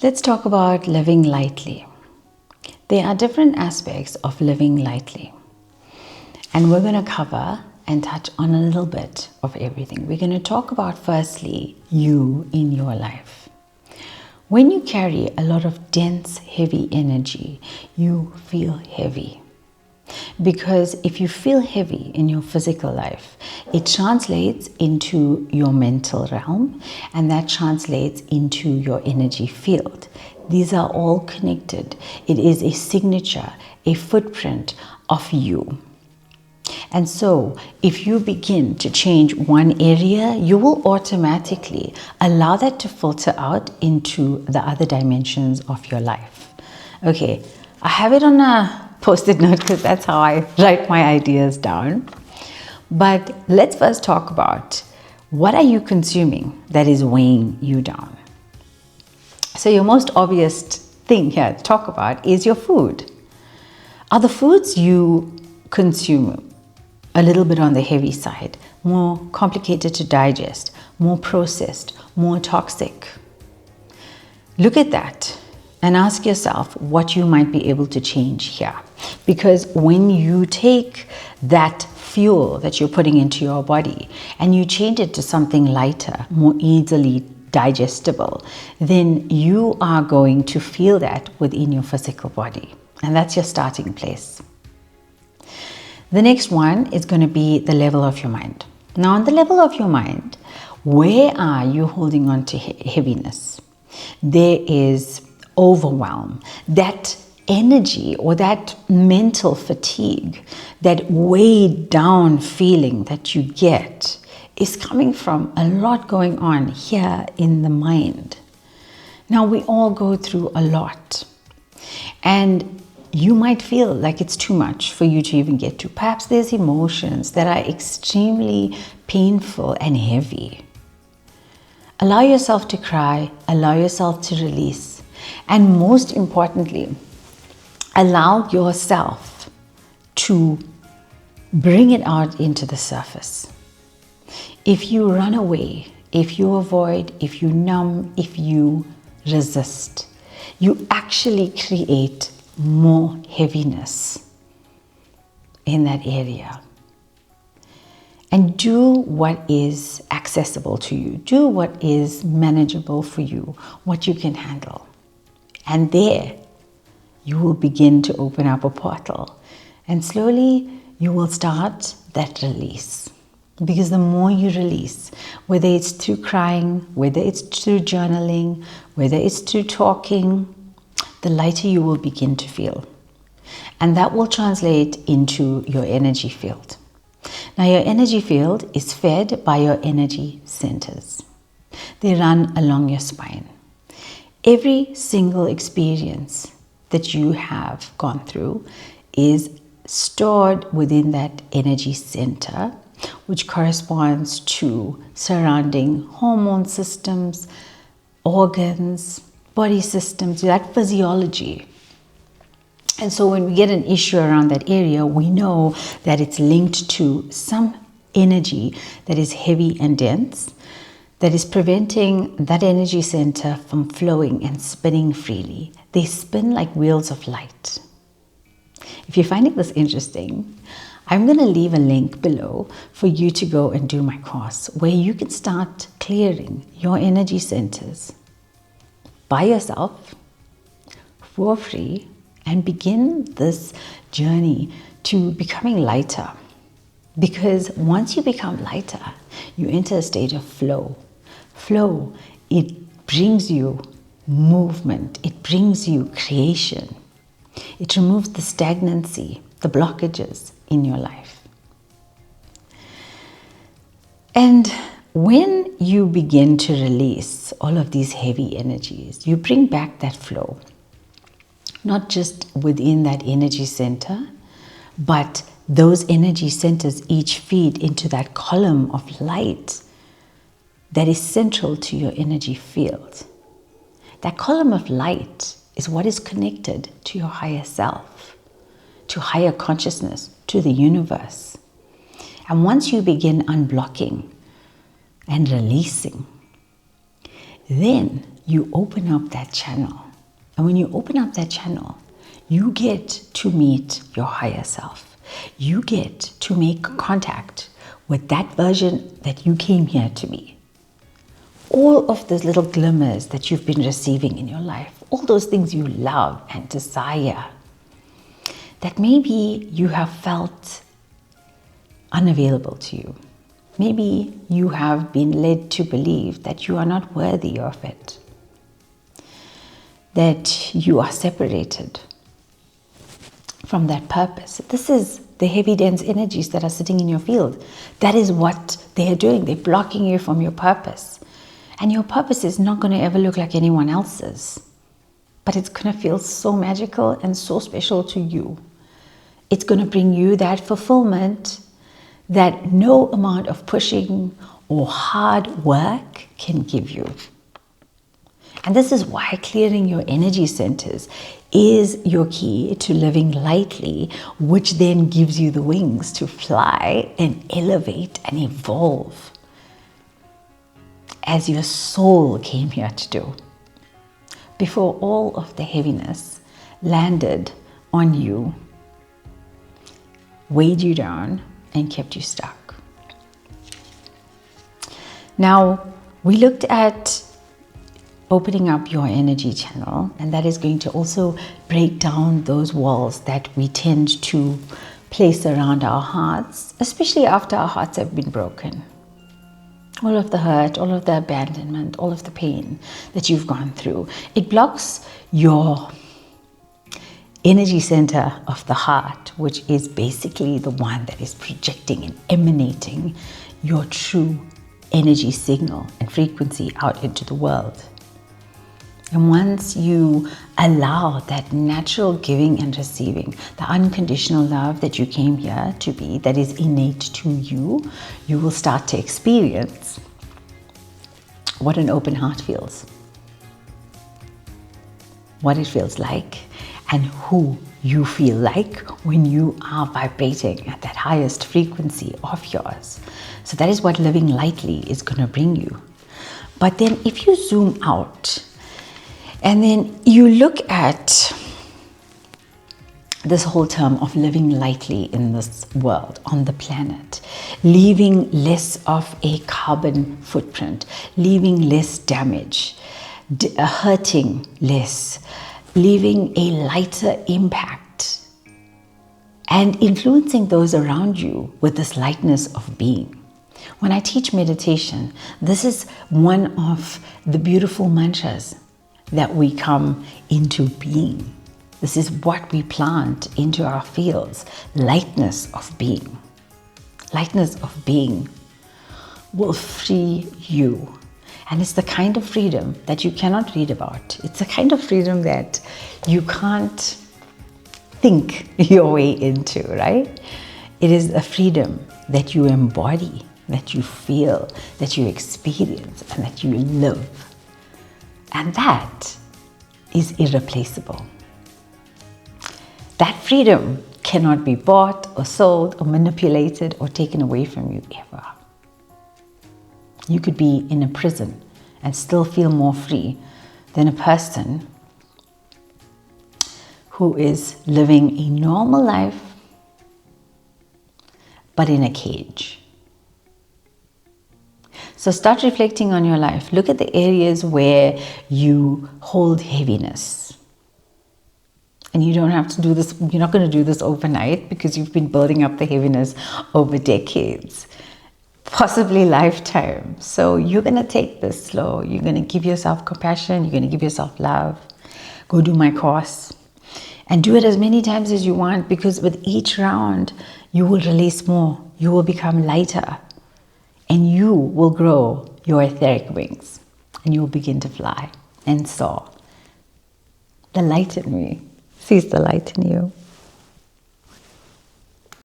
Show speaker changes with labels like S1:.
S1: Let's talk about living lightly. There are different aspects of living lightly, and we're going to cover and touch on a little bit of everything. We're going to talk about, firstly, you in your life. When you carry a lot of dense, heavy energy, you feel heavy. Because if you feel heavy in your physical life, it translates into your mental realm, and that translates into your energy field. These are all connected. It is a signature, a footprint of you. And so, if you begin to change one area, you will automatically allow that to filter out into the other dimensions of your life. Okay, I have it on a post-it note because that's how I write my ideas down. But let's first talk about, what are you consuming that is weighing you down? So your most obvious thing here to talk about is your food. Are the foods you consume a little bit on the heavy side, more complicated to digest, more processed, more toxic? Look at that and ask yourself what you might be able to change here. Because when you take that fuel that you're putting into your body and you change it to something lighter, more easily digestible, then you are going to feel that within your physical body. And that's your starting place. The next one is going to be the level of your mind. Now, on the level of your mind, where are you holding on to heaviness? There is overwhelm, that energy or that mental fatigue, that weighed down feeling that you get is coming from a lot going on here in the mind. Now, we all go through a lot, and you might feel like it's too much for you to even get to. Perhaps there's emotions that are extremely painful and heavy. Allow yourself to cry, allow yourself to release, and most importantly, allow yourself to bring it out into the surface. If you run away, if you avoid, if you numb, if you resist, you actually create more heaviness in that area. And do what is accessible to you. Do what is manageable for you, what you can handle. And there, you will begin to open up a portal. And slowly, you will start that release. Because the more you release, whether it's through crying, whether it's through journaling, whether it's through talking, the lighter you will begin to feel. And that will translate into your energy field. Now, your energy field is fed by your energy centers. They run along your spine. Every single experience that you have gone through is stored within that energy center, which corresponds to surrounding hormone systems, organs, body systems, that physiology. And so when we get an issue around that area, we know that it's linked to some energy that is heavy and dense, that is preventing that energy center from flowing and spinning freely. They spin like wheels of light. If you're finding this interesting, I'm going to leave a link below for you to go and do my course, where you can start clearing your energy centers by yourself for free and begin this journey to becoming lighter. Because once you become lighter, you enter a state of flow. Flow, it brings you movement, it brings you creation. It removes the stagnancy, the blockages in your life. And when you begin to release all of these heavy energies, you bring back that flow, not just within that energy center, but those energy centers each feed into that column of light that is central to your energy field. That column of light is what is connected to your higher self, to higher consciousness, to the universe. And once you begin unblocking and releasing, then you open up that channel. And when you open up that channel, you get to meet your higher self. You get to make contact with that version that you came here to be. All of those little glimmers that you've been receiving in your life, all those things you love and desire, that maybe you have felt unavailable to you. Maybe you have been led to believe that you are not worthy of it, that you are separated from that purpose. This is the heavy, dense energies that are sitting in your field. That is what they are doing. They're blocking you from your purpose. And your purpose is not going to ever look like anyone else's, but it's going to feel so magical and so special to you. It's going to bring you that fulfillment that no amount of pushing or hard work can give you. And this is why clearing your energy centers is your key to living lightly, which then gives you the wings to fly and elevate and evolve as your soul came here to do. Before all of the heaviness landed on you, weighed you down, and kept you stuck. Now, we looked at opening up your energy channel, and that is going to also break down those walls that we tend to place around our hearts, especially after our hearts have been broken. All of the hurt, all of the abandonment, all of the pain that you've gone through, it blocks your energy center of the heart, which is basically the one that is projecting and emanating your true energy signal and frequency out into the world. And once you allow that natural giving and receiving, the unconditional love that you came here to be, that is innate to you, you will start to experience what an open heart feels, what it feels like, and who you feel like when you are vibrating at that highest frequency of yours. So that is what living lightly is going to bring you. But then if you zoom out and then you look at this whole term of living lightly in this world, on the planet, leaving less of a carbon footprint, leaving less damage, hurting less, leaving a lighter impact, and influencing those around you with this lightness of being. When I teach meditation, this is one of the beautiful mantras that we come into being. This is what we plant into our fields. Lightness of being. Lightness of being will free you. And it's the kind of freedom that you cannot read about. It's the kind of freedom that you can't think your way into, right? It is a freedom that you embody, that you feel, that you experience, and that you live. And that is irreplaceable. That freedom cannot be bought or sold or manipulated or taken away from you ever. You could be in a prison and still feel more free than a person who is living a normal life but in a cage. So start reflecting on your life. Look at the areas where you hold heaviness. And you don't have to do this, you're not going to do this overnight because you've been building up the heaviness over decades, possibly lifetime. So you're going to take this slow. You're going to give yourself compassion. You're going to give yourself love. Go do my course. And do it as many times as you want, because with each round, you will release more. You will become lighter. And you will grow your etheric wings. And you will begin to fly and soar. The light in me sees the light in you.